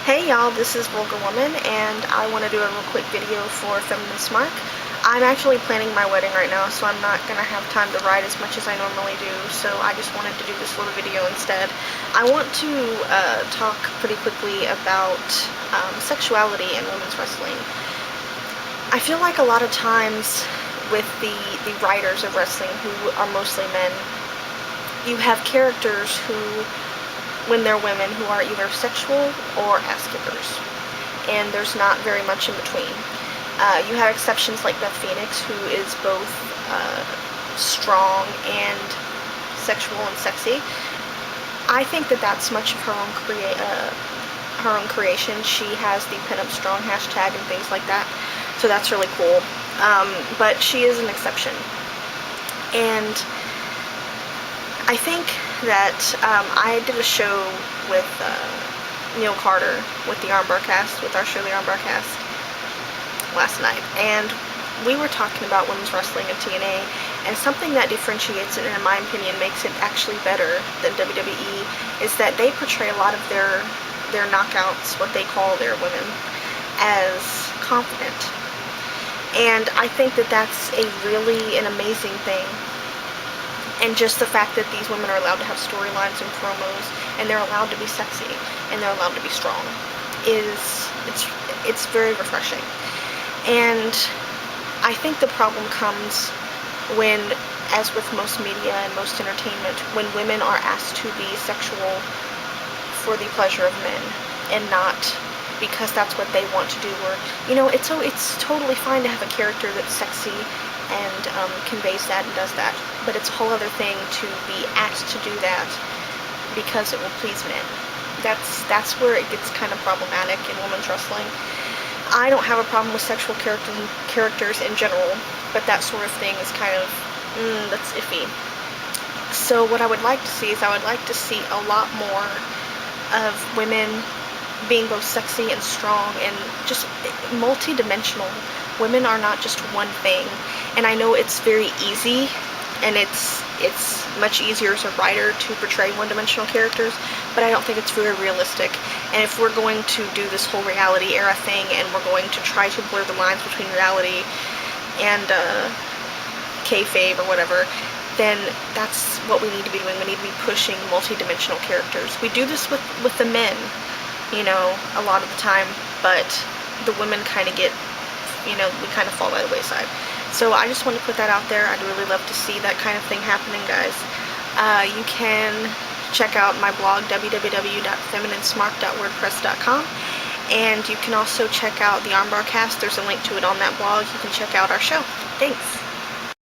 Hey y'all, this is Vulgar Woman, and I want to do a real quick video for Feminine Smark. I'm actually planning my wedding right now, so I'm not going to have time to write as much as I normally do, so I just wanted to do this little video instead. I want to talk pretty quickly about sexuality in women's wrestling. I feel like a lot of times with the writers of wrestling, who are mostly men, you have characters who, when they're women, who are either sexual or ass kickers, and there's not very much in between. You have exceptions like Beth Phoenix, who is both strong and sexual and sexy. I think that that's much of her own creation. She has the pinup strong hashtag and things like that, so that's really cool. But she is an exception, and I think that I did a show with Neil Carter with the Armbar Cast, with our show The Armbar Cast, last night, and we were talking about women's wrestling and TNA, and something that differentiates it, and in my opinion makes it actually better than WWE, is that they portray a lot of their knockouts, what they call their women, as confident. And I think that that's an amazing thing. And just the fact that these women are allowed to have storylines and promos, and they're allowed to be sexy, and they're allowed to be strong, it's very refreshing. And I think the problem comes when, as with most media and most entertainment, when women are asked to be sexual for the pleasure of men, and not because that's what they want to do. Or, you know, it's totally fine to have a character that's sexy and conveys that and does that, but it's a whole other thing to be asked to do that because it will please men. That's where it gets kind of problematic in women's wrestling. I don't have a problem with sexual characters in general, but that sort of thing is kind of that's iffy. So what I would like to see is, I would like to see a lot more of women being both sexy and strong and just multi-dimensional. Women are not just one thing, and I know it's very easy, and it's much easier as a writer to portray one-dimensional characters, but I don't think it's very realistic. And if we're going to do this whole reality era thing, and we're going to try to blur the lines between reality and kayfabe or whatever, then that's what we need to be doing. We need to be pushing multi-dimensional characters. We do this with the men, you know, a lot of the time, but the women kind of get, you know, we kind of fall by the wayside. So I just want to put that out there. I'd really love to see that kind of thing happening, guys. You can check out my blog, www.femininesmark.wordpress.com, and you can also check out the Armbar Cast. There's a link to it on that blog. You can check out our show. Thanks.